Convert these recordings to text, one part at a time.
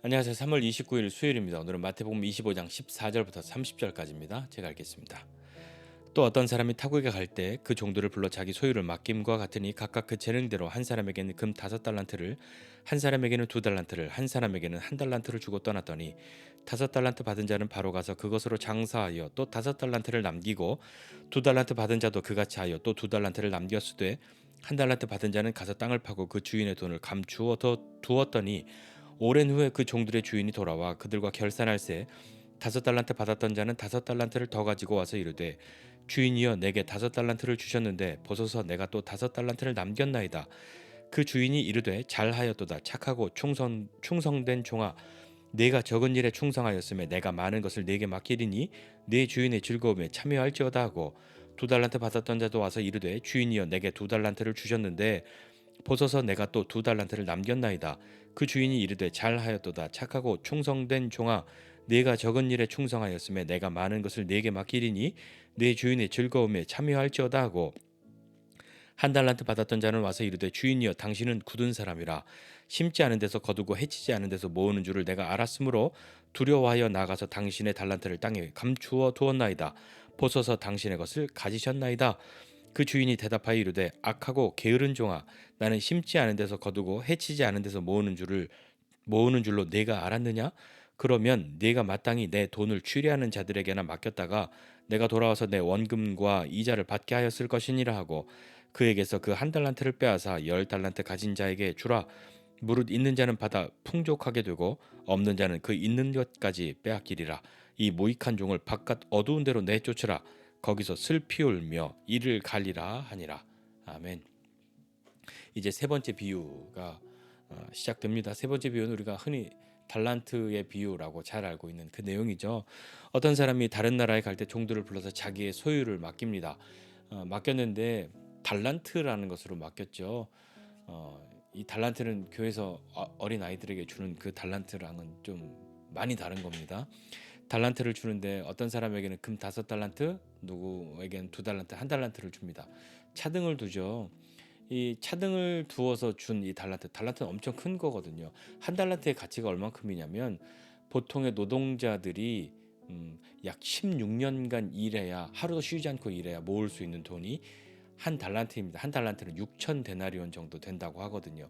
안녕하세요. 3월 29일 수요일입니다. 오늘은 마태복음 25장 14절부터 30절까지입니다. 제가 읽겠습니다. 또 어떤 사람이 타국에 갈 때 그 종들을 불러 자기 소유를 맡김과 같으니 각각 그 재능대로 한 사람에게는 금 5달란트를, 한 사람에게는 2달란트를, 한 사람에게는 1달란트를 주고 떠났더니 5달란트 받은 자는 바로 가서 그것으로 장사하여 또 5달란트를 남기고 2달란트 받은 자도 그같이 하여 또 2달란트를 남겼으되 1달란트 받은 자는 가서 땅을 파고 그 주인의 돈을 감추어 두었더니 오랜 후에 그 종들의 주인이 돌아와 그들과 결산할세 5달란트 받았던 자는 5달란트를 더 가지고 와서 이르되 주인이여 내게 5달란트를 주셨는데 보소서 내가 또 5달란트를 남겼나이다. 그 주인이 이르되 잘하였도다. 착하고 충성된 종아, 내가 적은 일에 충성하였음에 내가 많은 것을 내게 맡기리니 내 주인의 즐거움에 참여할지어다 하고 2달란트 받았던 자도 와서 이르되 주인이여 내게 2달란트를 주셨는데 보소서 내가 또 2달란트를 남겼나이다. 그 주인이 이르되 잘하였도다. 착하고 충성된 종아, 네가 적은 일에 충성하였음에 내가 많은 것을 네게 맡기리니 내 주인의 즐거움에 참여할지어다 하고 1달란트 받았던 자는 와서 이르되 주인이여 당신은 굳은 사람이라 심지 않은 데서 거두고 해치지 않은 데서 모으는 줄을 내가 알았으므로 두려워하여 나가서 당신의 달란트를 땅에 감추어 두었나이다. 보소서 당신의 것을 가지셨나이다. 그 주인이 대답하여 이르되 악하고 게으른 종아, 나는 심지 않은 데서 거두고 해치지 않은 데서 모으는 줄로 네가 알았느냐? 그러면 네가 마땅히 내 돈을 취리하는 자들에게나 맡겼다가 내가 돌아와서 내 원금과 이자를 받게 하였을 것이니라 하고 그에게서 그 1달란트를 빼앗아 10달란트 가진 자에게 주라. 무릇 있는 자는 받아 풍족하게 되고 없는 자는 그 있는 것까지 빼앗기리라. 이 무익한 종을 바깥 어두운 데로 내쫓으라. 거기서 슬피 울며 이를 갈리라 하니라. 아멘. 이제 세 번째 비유가 시작됩니다. 세 번째 비유는 우리가 흔히 달란트의 비유라고 잘 알고 있는 그 내용이죠. 어떤 사람이 다른 나라에 갈 때 종들을 불러서 자기의 소유를 맡깁니다. 맡겼는데 달란트라는 것으로 맡겼죠. 이 달란트는 교회에서 어린 아이들에게 주는 그 달란트랑은 좀 많이 다른 겁니다. 달란트를 주는데 어떤 사람에게는 금 5달란트, 누구에게는 2달란트, 1달란트를 줍니다. 차등을 두죠. 이 차등을 두어서 준 이 달란트는 엄청 큰 거거든요. 1달란트의 가치가 얼만큼이냐면 보통의 노동자들이 약 16년간 일해야 하루도 쉬지 않고 일해야 모을 수 있는 돈이 1달란트입니다. 1달란트는 6천 데나리온 정도 된다고 하거든요.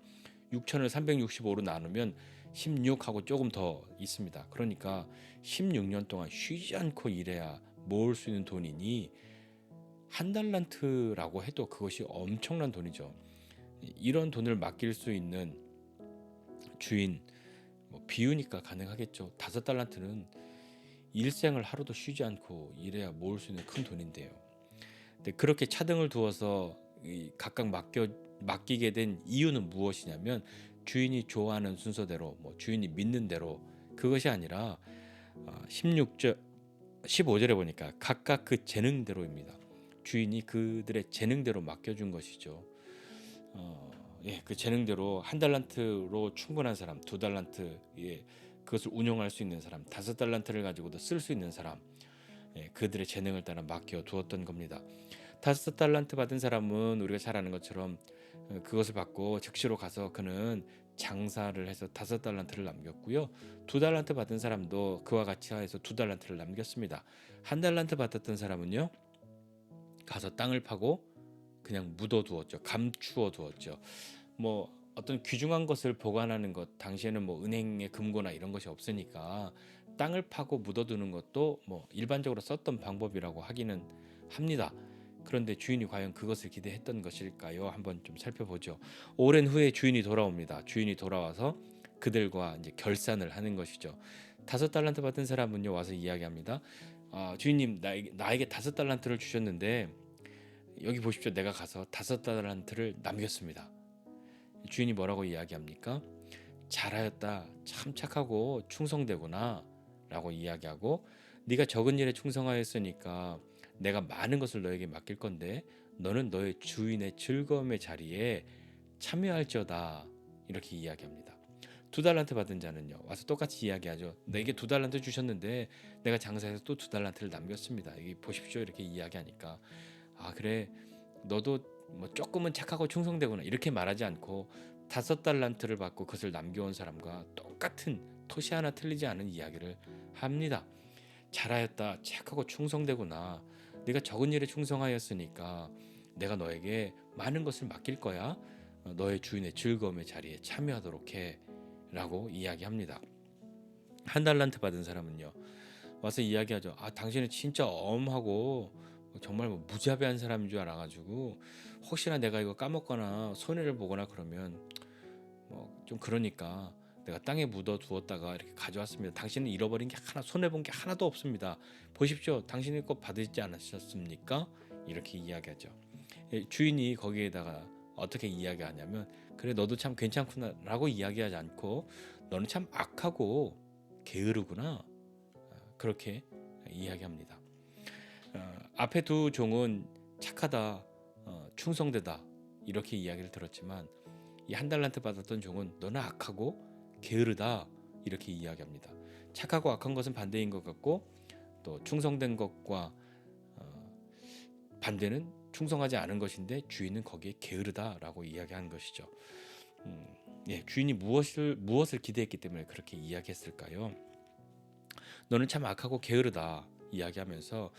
6천을 365로 나누면 16하고 조금 더 있습니다. 그러니까 16년 동안 쉬지 않고 일해야 모을 수 있는 돈이니 1달란트라고 해도 그것이 엄청난 돈이죠. 이런 돈을 맡길 수 있는 주인, 뭐 비유니까 가능하겠죠. 5달란트는 일생을 하루도 쉬지 않고 일해야 모을 수 있는 큰 돈인데요. 근데 그렇게 차등을 두어서 각각 맡기게 된 이유는 무엇이냐면 주인이 좋아하는 순서대로, 뭐 주인이 믿는 대로, 그것이 아니라 16절 15절에 보니까 각각 그 재능대로입니다. 주인이 그들의 재능대로 맡겨준 것이죠. 그 재능대로 1달란트로 충분한 사람, 2달란트, 그것을 운용할 수 있는 사람, 5달란트를 가지고도 쓸 수 있는 사람, 그들의 재능을 따라 맡겨 두었던 겁니다. 5달란트 받은 사람은 우리가 잘 아는 것처럼 그것을 받고 즉시로 가서 그는 장사를 해서 5달란트를 남겼고요. 2달란트 받은 사람도 그와 같이 해서 2달란트를 남겼습니다. 1달란트 받았던 사람은요, 가서 땅을 파고 그냥 묻어두었죠. 감추어 두었죠. 뭐 어떤 귀중한 것을 보관하는 것, 당시에는 뭐 은행에 금고나 이런 것이 없으니까 땅을 파고 묻어두는 것도 뭐 일반적으로 썼던 방법이라고 하기는 합니다. 그런데 주인이 과연 그것을 기대했던 것일까요? 한번 좀 살펴보죠. 오랜 후에 주인이 돌아옵니다. 주인이 돌아와서 그들과 이제 결산을 하는 것이죠. 5달란트 받은 사람은요, 와서 이야기합니다. 주인님, 나에게 5달란트를 주셨는데 여기 보십시오. 내가 가서 5달란트를 남겼습니다. 주인이 뭐라고 이야기합니까? 잘하였다. 참 착하고 충성되구나 라고 이야기하고, 네가 적은 일에 충성하였으니까 내가 많은 것을 너에게 맡길 건데 너는 너의 주인의 즐거움의 자리에 참여할지어다, 이렇게 이야기합니다. 2달란트 받은 자는요, 와서 똑같이 이야기하죠. 내게 2달란트 주셨는데 내가 장사해서 또 2달란트를 남겼습니다. 여기 보십시오, 이렇게 이야기하니까 그래, 너도 뭐 조금은 착하고 충성되구나, 이렇게 말하지 않고 5달란트를 받고 그것을 남겨온 사람과 똑같은 토시 하나 틀리지 않은 이야기를 합니다. 잘하였다, 착하고 충성되구나. 네가 적은 일에 충성하였으니까 내가 너에게 많은 것을 맡길 거야. 너의 주인의 즐거움의 자리에 참여하도록 해 라고 이야기합니다. 한 달란트 받은 사람은요, 와서 이야기하죠. 아, 당신은 진짜 엄하고 정말 뭐 무자비한 사람인 줄 알아가지고 혹시나 내가 이거 까먹거나 손해를 보거나 그러면 뭐 좀 그러니까 내가 땅에 묻어 두었다가 이렇게 가져왔습니다. 당신은 잃어버린 게 하나, 손해 본 게 하나도 없습니다. 보십시오. 당신이 꼭 받으시지 않으셨습니까? 이렇게 이야기하죠. 주인이 거기에다가 어떻게 이야기하냐면, 그래 너도 참 괜찮구나라고 이야기하지 않고, 너는 참 악하고 게으르구나, 그렇게 이야기합니다. 앞에 두 종은 착하다, 충성되다 이렇게 이야기를 들었지만, 이 한 달란트 받았던 종은 너는 악하고 게으르다 이렇게 이야기합니다. 착하고 악한 것은 반대인 것 같고, 또 충성된 것과 반대는 충성하지 않은 것인데, 주인은 거기에 게으르다라고 이야기한 것이죠. 주인이 무엇을 기대했기 때문에 그렇게 이야기했을까요? 너는 참 악하고 게으르다 이야기하면서,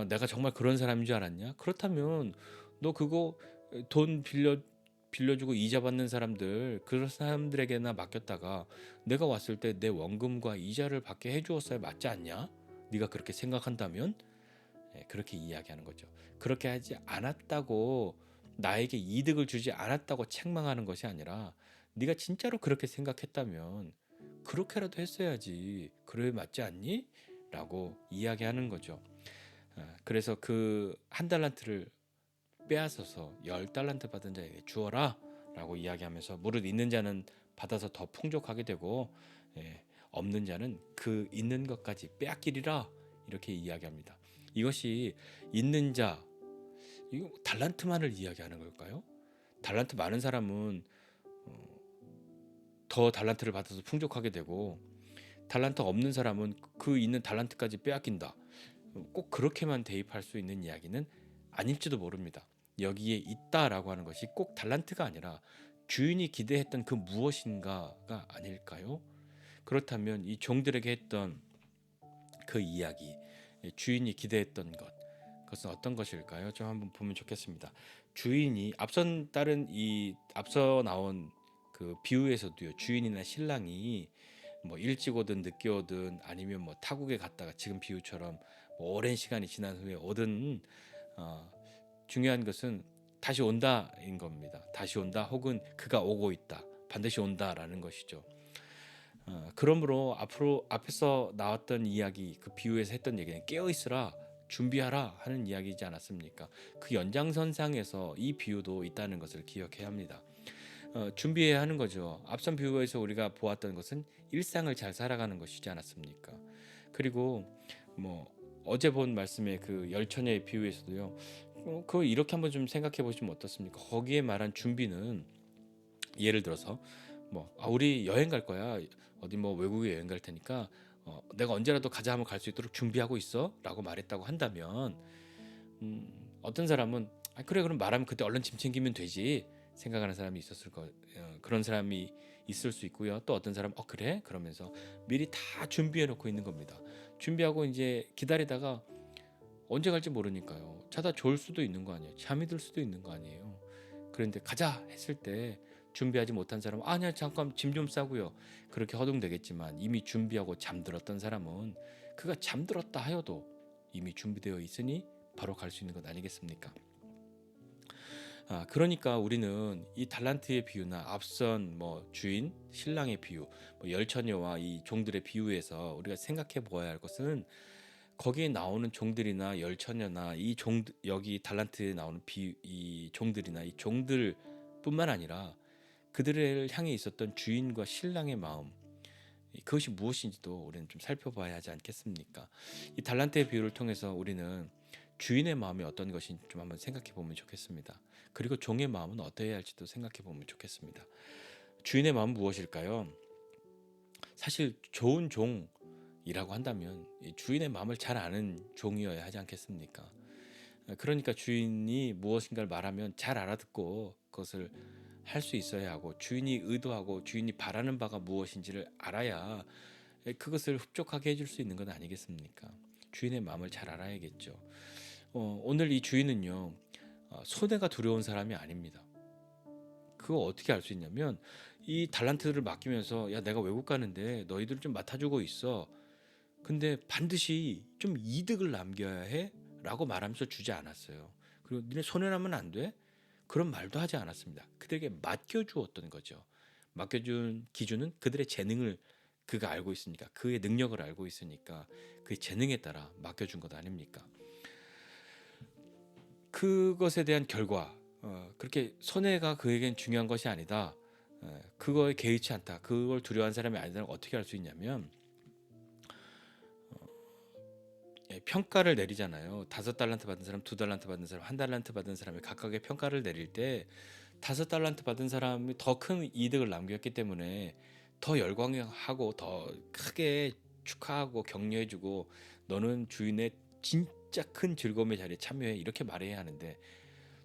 내가 정말 그런 사람인 줄 알았냐? 그렇다면 너 그거 돈 빌려주고 이자 받는 사람들, 그런 사람들에게나 맡겼다가 내가 왔을 때 내 원금과 이자를 받게 해주었어야 맞지 않냐? 네가 그렇게 생각한다면, 그렇게 이야기하는 거죠. 그렇게 하지 않았다고, 나에게 이득을 주지 않았다고 책망하는 것이 아니라, 네가 진짜로 그렇게 생각했다면 그렇게라도 했어야지. 그래 맞지 않니? 라고 이야기하는 거죠. 그래서 그 한 달란트를 빼앗아서 10달란트 받은 자에게 주어라 라고 이야기하면서, 무릇 있는 자는 받아서 더 풍족하게 되고, 없는 자는 그 있는 것까지 빼앗기리라 이렇게 이야기합니다. 이것이 있는 자, 이거 달란트만을 이야기하는 걸까요? 달란트 많은 사람은 더 달란트를 받아서 풍족하게 되고, 달란트 없는 사람은 그 있는 달란트까지 빼앗긴다, 꼭 그렇게만 대입할 수 있는 이야기는 아닐지도 모릅니다. 여기에 있다라고 하는 것이 꼭 달란트가 아니라 주인이 기대했던 그 무엇인가가 아닐까요? 그렇다면 이 종들에게 했던 그 이야기, 주인이 기대했던 것, 그것은 어떤 것일까요? 좀 한번 보면 좋겠습니다. 주인이 앞서 나온 그 비유에서도요, 주인이나 신랑이 뭐 일찍 오든 늦게 오든, 아니면 뭐 타국에 갔다가 지금 비유처럼 뭐 오랜 시간이 지난 후에 오든, 어, 중요한 것은 다시 온다인 겁니다. 다시 온다, 혹은 그가 오고 있다, 반드시 온다라는 것이죠. 그러므로 앞에서 나왔던 이야기, 그 비유에서 했던 얘기는 깨어 있으라, 준비하라 하는 이야기이지 않았습니까? 그 연장선상에서 이 비유도 있다는 것을 기억해야 합니다. 준비해야 하는 거죠. 앞선 비유에서 우리가 보았던 것은 일상을 잘 살아가는 것이지 않았습니까? 그리고 뭐 어제 본 말씀의 그 열처녀의 비유에서도요, 그거 이렇게 한번 좀 생각해 보시면 어떻습니까? 거기에 말한 준비는, 예를 들어서 우리 여행 갈 거야, 어디 뭐 외국에 여행 갈 테니까 내가 언제라도 가자 하면 갈 수 있도록 준비하고 있어 라고 말했다고 한다면, 어떤 사람은 그래 그럼 말하면 그때 얼른 짐 챙기면 되지 생각하는 사람이 그런 사람이 있을 수 있고요. 또 어떤 사람은 그래? 그러면서 미리 다 준비해 놓고 있는 겁니다. 준비하고 이제 기다리다가 언제 갈지 모르니까요, 자다 졸 수도 있는 거 아니에요. 잠이 들 수도 있는 거 아니에요. 그런데 가자 했을 때 준비하지 못한 사람은, 아니야 잠깐 짐 좀 싸고요, 그렇게 허둥대겠지만, 이미 준비하고 잠들었던 사람은 그가 잠들었다 하여도 이미 준비되어 있으니 바로 갈 수 있는 것 아니겠습니까? 그러니까 우리는 이 달란트의 비유나 앞선 주인, 신랑의 비유, 열처녀와 이 종들의 비유에서 우리가 생각해 보아야 할 것은, 거기에 나오는 종들이나 열처녀나 여기 달란트에 나오는 이 종들이나 이 종들뿐만 아니라 그들을 향해 있었던 주인과 신랑의 마음, 그것이 무엇인지도 우리는 좀 살펴봐야 하지 않겠습니까? 이 달란트의 비유를 통해서 우리는 주인의 마음이 어떤 것인지 좀 한번 생각해 보면 좋겠습니다. 그리고 종의 마음은 어떠해야 할지도 생각해 보면 좋겠습니다. 주인의 마음은 무엇일까요? 사실 좋은 종이라고 한다면 이 주인의 마음을 잘 아는 종이어야 하지 않겠습니까? 그러니까 주인이 무엇인가를 말하면 잘 알아듣고 그것을 할 수 있어야 하고, 주인이 의도하고 주인이 바라는 바가 무엇인지를 알아야 그것을 흡족하게 해줄 수 있는 건 아니겠습니까? 주인의 마음을 잘 알아야겠죠. 오늘 이 주인은요, 손해가 두려운 사람이 아닙니다. 그거 어떻게 알 수 있냐면 이 달란트를 맡기면서 야 내가 외국 가는데 너희들 좀 맡아주고 있어. 근데 반드시 좀 이득을 남겨야 해 라고 말하면서 주지 않았어요. 그리고 니네 손해나면 안 돼? 그런 말도 하지 않았습니다. 그들에게 맡겨주었던 거죠. 맡겨준 기준은 그들의 재능을 그가 알고 있으니까, 그의 능력을 알고 있으니까 그의 재능에 따라 맡겨준 것 아닙니까? 그것에 대한 결과, 그렇게 손해가 그에겐 중요한 것이 아니다. 그거에 개의치 않다. 그걸 두려워하는 사람이 아니다라고 어떻게 알 수 있냐면 평가를 내리잖아요. 5달란트 받은 사람, 2달란트 받은 사람, 1달란트 받은 사람이 각각의 평가를 내릴 때 5달란트 받은 사람이 더 큰 이득을 남겼기 때문에 더 열광하고 더 크게 축하하고 격려해주고 너는 주인의 진짜 큰 즐거움의 자리에 참여해 이렇게 말해야 하는데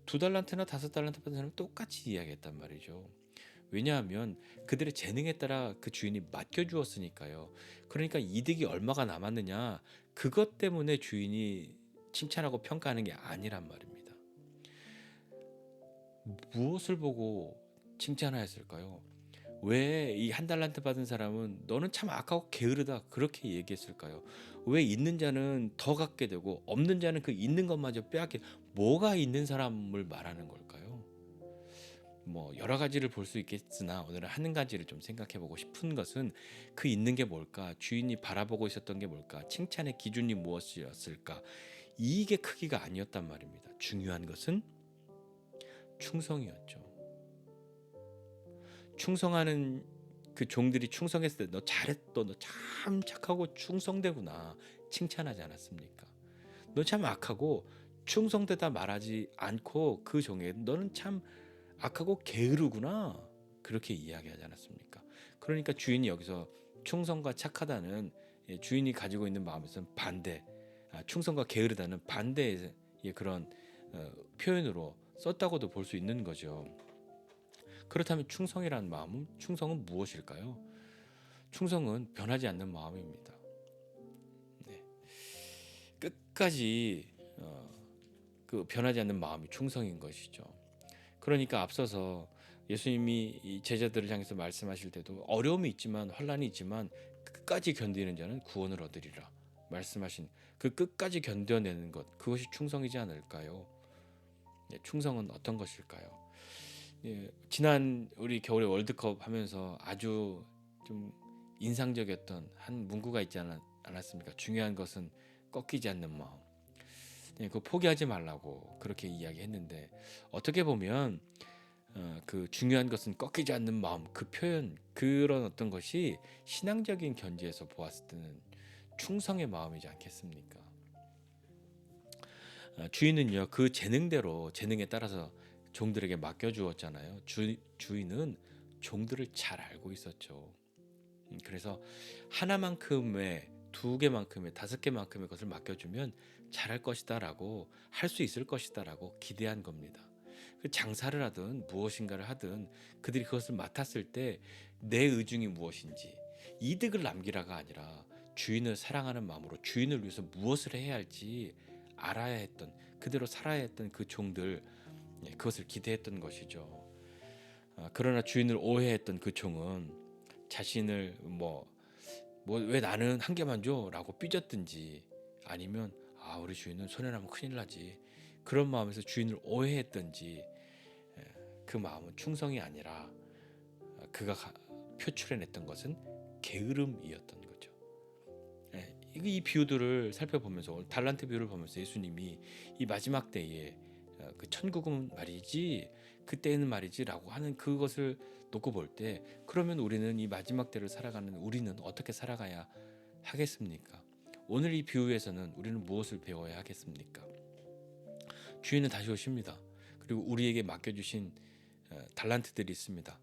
2달란트나 5달란트 받은 사람은 똑같이 이야기했단 말이죠. 왜냐하면 그들의 재능에 따라 그 주인이 맡겨주었으니까요. 그러니까 이득이 얼마가 남았느냐 그것 때문에 주인이 칭찬하고 평가하는 게 아니란 말입니다. 무엇을 보고 칭찬하였을까요? 왜 이 1달란트 받은 사람은 너는 참 악하고 게으르다 그렇게 얘기했을까요? 왜 있는 자는 더 갖게 되고 없는 자는 그 있는 것마저 빼앗게, 뭐가 있는 사람을 말하는 걸까요? 뭐 여러 가지를 볼 수 있겠으나 오늘은 한 가지를 좀 생각해 보고 싶은 것은 그 있는 게 뭘까? 주인이 바라보고 있었던 게 뭘까? 칭찬의 기준이 무엇이었을까? 이게 크기가 아니었단 말입니다. 중요한 것은 충성이었죠. 충성하는 그 종들이 충성했을 때 너 잘했어, 너 참 착하고 충성되구나 칭찬하지 않았습니까? 너 참 악하고 충성되다 말하지 않고 그 종에게 너는 참 악하고 게으르구나 그렇게 이야기하지 않았습니까? 그러니까 주인이 여기서 충성과 착하다는 주인이 가지고 있는 마음에서는 반대, 충성과 게으르다는 반대의 그런 표현으로 썼다고도 볼 수 있는 거죠. 그렇다면 충성은 무엇일까요? 충성은 변하지 않는 마음입니다. 네. 끝까지 그 변하지 않는 마음이 충성인 것이죠. 그러니까 앞서서 예수님이 이 제자들을 향해서 말씀하실 때도 어려움이 있지만 환난이 있지만 끝까지 견디는 자는 구원을 얻으리라 말씀하신 그 끝까지 견뎌내는 것, 그것이 충성이지 않을까요? 네, 충성은 어떤 것일까요? 지난 우리 겨울에 월드컵 하면서 아주 좀 인상적이었던 한 문구가 있지 않았습니까? 중요한 것은 꺾이지 않는 마음. 그 포기하지 말라고 그렇게 이야기했는데 어떻게 보면 그 중요한 것은 꺾이지 않는 마음, 그 표현, 그런 어떤 것이 신앙적인 견지에서 보았을 때는 충성의 마음이지 않겠습니까? 주인은요 그 재능대로 재능에 따라서 종들에게 맡겨주었잖아요. 주인은 종들을 잘 알고 있었죠. 그래서 하나만큼의, 2개만큼의, 5개만큼의 것을 맡겨주면 잘할 것이다라고, 할 수 있을 것이다라고 기대한 겁니다. 그 장사를 하든 무엇인가를 하든 그들이 그것을 맡았을 때 내 의중이 무엇인지, 이득을 남기라가 아니라 주인을 사랑하는 마음으로 주인을 위해서 무엇을 해야 할지 알아야 했던, 그대로 살아야 했던 그 종들, 그것을 기대했던 것이죠. 그러나 주인을 오해했던 그 종은 자신을 왜 나는 한 개만 줘라고 삐졌든지, 아니면 우리 주인은 손해나면 큰일 나지 그런 마음에서 주인을 오해했든지, 그 마음은 충성이 아니라 그가 표출해냈던 것은 게으름이었던 거죠. 이 비유들을 살펴보면서, 오늘 달란트 비유를 보면서 예수님이 이 마지막 때에 그 천국은 말이지, 그때는 말이지라고 하는 그것을 놓고 볼 때, 그러면 우리는 이 마지막 때를 살아가는 우리는 어떻게 살아가야 하겠습니까? 오늘 이 비유에서는 우리는 무엇을 배워야 하겠습니까? 주인은 다시 오십니다. 그리고 우리에게 맡겨주신 달란트들이 있습니다.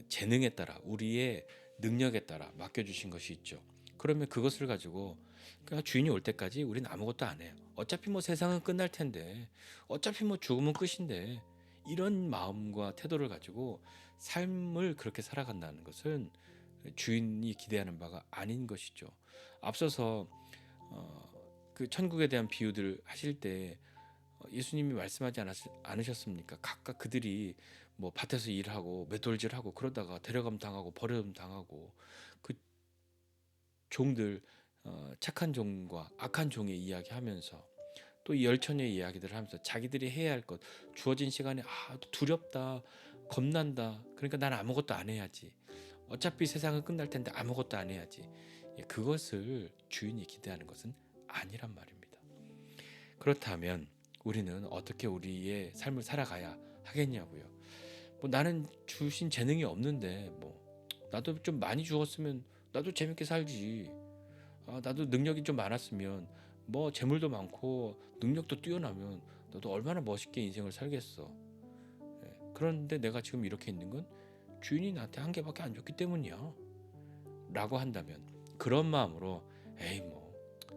재능에 따라, 우리의 능력에 따라 맡겨주신 것이 있죠. 그러면 그것을 가지고 그냥 주인이 올 때까지 우리는 아무것도 안 해요. 어차피 뭐 세상은 끝날 텐데, 어차피 뭐 죽으면 끝인데, 이런 마음과 태도를 가지고 삶을 그렇게 살아간다는 것은 주인이 기대하는 바가 아닌 것이죠. 앞서서 그 천국에 대한 비유들 하실 때 예수님이 말씀하지 않으셨습니까? 각각 그들이 뭐 밭에서 일하고 맷돌질하고 그러다가 데려감 당하고 버려움 당하고 그 종들, 착한 종과 악한 종의 이야기하면서 또 이 열처녀의 이야기들을 하면서 자기들이 해야 할 것, 주어진 시간에 두렵다, 겁난다. 그러니까 난 아무것도 안 해야지. 어차피 세상은 끝날 텐데 아무것도 안 해야지. 그것을 주인이 기대하는 것은 아니란 말입니다. 그렇다면 우리는 어떻게 우리의 삶을 살아가야 하겠냐고요. 뭐 나는 주신 재능이 없는데 뭐 나도 좀 많이 주었으면 나도 재밌게 살지. 나도 능력이 좀 많았으면 뭐 재물도 많고 능력도 뛰어나면 나도 얼마나 멋있게 인생을 살겠어. 그런데 내가 지금 이렇게 있는 건 주인이 나한테 한 개밖에 안 줬기 때문이야 라고 한다면, 그런 마음으로 에이 뭐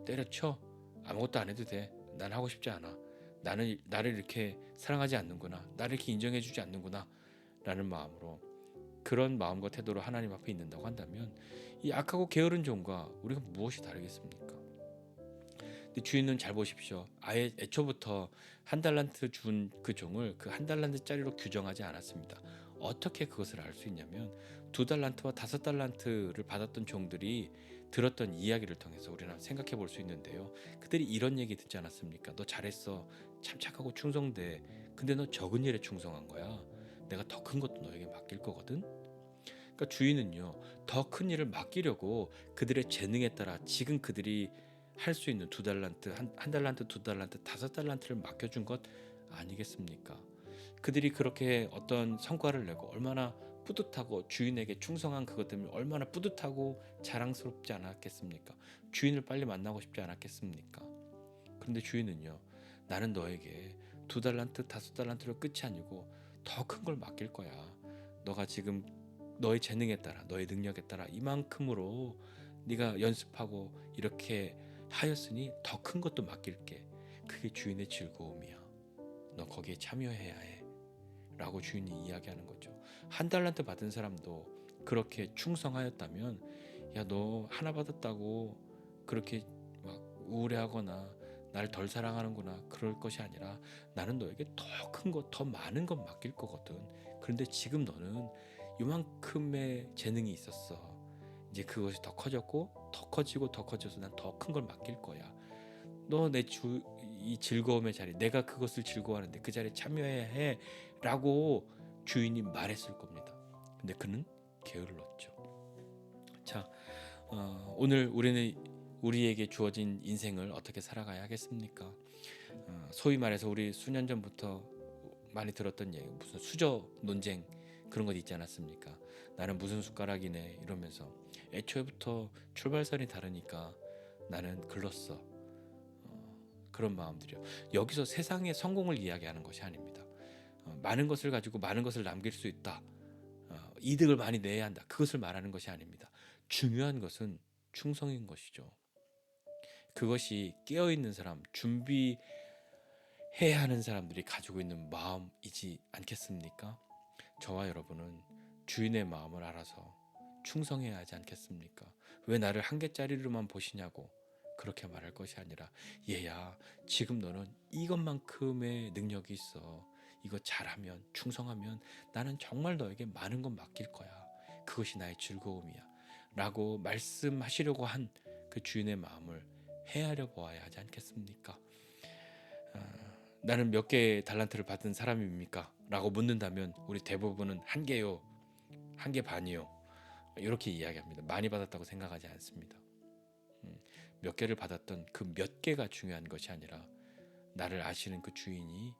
때려쳐, 아무것도 안 해도 돼, 난 하고 싶지 않아, 나는 나를 이렇게 사랑하지 않는구나, 나를 이렇게 인정해 주지 않는구나 라는 마음으로, 그런 마음과 태도로 하나님 앞에 있는다고 한다면 이 악하고 게으른 종과 우리가 무엇이 다르겠습니까? 근데 주인은 잘 보십시오. 아예 애초부터 한 달란트 준 그 종을 그 한 달란트짜리로 규정하지 않았습니다. 어떻게 그것을 알 수 있냐면 2달란트와 5달란트를 받았던 종들이 들었던 이야기를 통해서 우리는 생각해 볼 수 있는데요. 그들이 이런 얘기 듣지 않았습니까? 너 잘했어. 참 착하고 충성돼. 근데 너 적은 일에 충성한 거야. 내가 더 큰 것도 너에게 맡길 거거든. 그러니까 주인은요, 더 큰 일을 맡기려고 그들의 재능에 따라 지금 그들이 할 수 있는 2달란트, 한 달란트, 2달란트, 5달란트를 맡겨준 것 아니겠습니까? 그들이 그렇게 어떤 성과를 내고 얼마나 뿌듯하고 주인에게 충성한 그것 때문에 얼마나 뿌듯하고 자랑스럽지 않았겠습니까? 주인을 빨리 만나고 싶지 않았겠습니까? 그런데 주인은요, 나는 너에게 2달란트, 5달란트로 끝이 아니고 더 큰 걸 맡길 거야. 너가 지금 너의 재능에 따라, 너의 능력에 따라 이만큼으로 네가 연습하고 이렇게 하였으니 더 큰 것도 맡길게. 그게 주인의 즐거움이야. 너 거기에 참여해야 해 라고 주인이 이야기하는 거죠. 한 달란트 받은 사람도 그렇게 충성하였다면, 야 너 하나 받았다고 그렇게 막 우울해하거나 나를 덜 사랑하는구나 그럴 것이 아니라, 나는 너에게 더 큰 것, 더 많은 것 맡길 거거든. 그런데 지금 너는 이만큼의 재능이 있었어. 이제 그것이 더 커졌고 더 커지고 더 커져서 난 더 큰 걸 맡길 거야. 너 내 이 즐거움의 자리, 내가 그것을 즐거워하는데 그 자리에 참여해야 해 라고 주인이 말했을 겁니다. 근데 그는 게을렀죠. 자, 오늘 우리는 우리에게 주어진 인생을 어떻게 살아가야 하겠습니까? 소위 말해서 우리 수년 전부터 많이 들었던 얘기, 무슨 수저 논쟁 그런 것 있지 않았습니까? 나는 무슨 숟가락이네 이러면서 애초부터 출발선이 다르니까 나는 글렀어. 그런 마음들이요. 여기서 세상의 성공을 이야기하는 것이 아닙니다. 많은 것을 가지고 많은 것을 남길 수 있다. 이득을 많이 내야 한다. 그것을 말하는 것이 아닙니다. 중요한 것은 충성인 것이죠. 그것이 깨어있는 사람, 준비해야 하는 사람들이 가지고 있는 마음이지 않겠습니까? 저와 여러분은 주인의 마음을 알아서 충성해야 하지 않겠습니까? 왜 나를 한 개짜리로만 보시냐고 그렇게 말할 것이 아니라, 얘야 지금 너는 이것만큼의 능력이 있어. 이거 잘하면, 충성하면 나는 정말 너에게 많은 건 맡길 거야. 그것이 나의 즐거움이야 라고 말씀하시려고 한 그 주인의 마음을 헤아려 보아야 하지 않겠습니까? 나는 몇 개의 달란트를 받은 사람입니까? 라고 묻는다면 우리 대부분은 한 개요, 한 개 반이요, 이렇게 이야기합니다. 많이 받았다고 생각하지 않습니다. 몇 개를 받았던 그 몇 개가 중요한 것이 아니라, 나를 아시는 그 주인이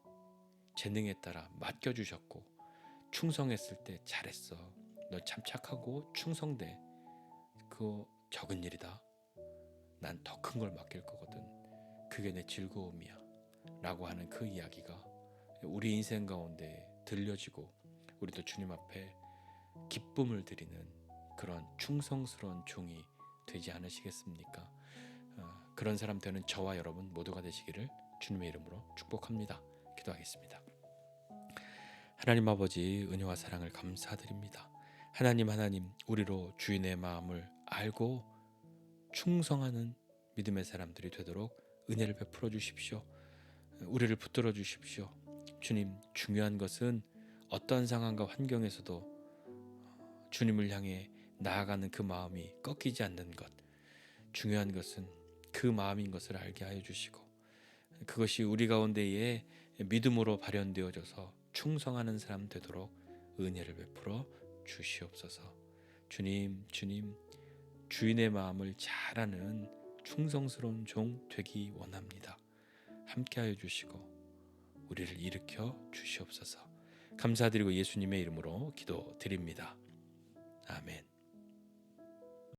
재능에 따라 맡겨주셨고 충성했을 때 잘했어, 너 참 착하고 충성돼, 그거 적은 일이다, 난 더 큰 걸 맡길 거거든, 그게 내 즐거움이야 라고 하는 그 이야기가 우리 인생 가운데 들려지고, 우리도 주님 앞에 기쁨을 드리는 그런 충성스러운 종이 되지 않으시겠습니까? 그런 사람 되는 저와 여러분 모두가 되시기를 주님의 이름으로 축복합니다. 기도하겠습니다. 하나님 아버지, 은혜와 사랑을 감사드립니다. 하나님, 우리로 주인의 마음을 알고 충성하는 믿음의 사람들이 되도록 은혜를 베풀어 주십시오. 우리를 붙들어 주십시오. 주님, 중요한 것은 어떠한 상황과 환경에서도 주님을 향해 나아가는 그 마음이 꺾이지 않는 것, 중요한 것은 그 마음인 것을 알게 하여 주시고, 그것이 우리 가운데에 믿음으로 발현되어져서 충성하는 사람 되도록 은혜를 베풀어 주시옵소서. 주님, 주인의 마음을 잘 아는 충성스러운 종 되기 원합니다. 함께하여 주시고 우리를 일으켜 주시옵소서. 감사드리고 예수님의 이름으로 기도드립니다. 아멘.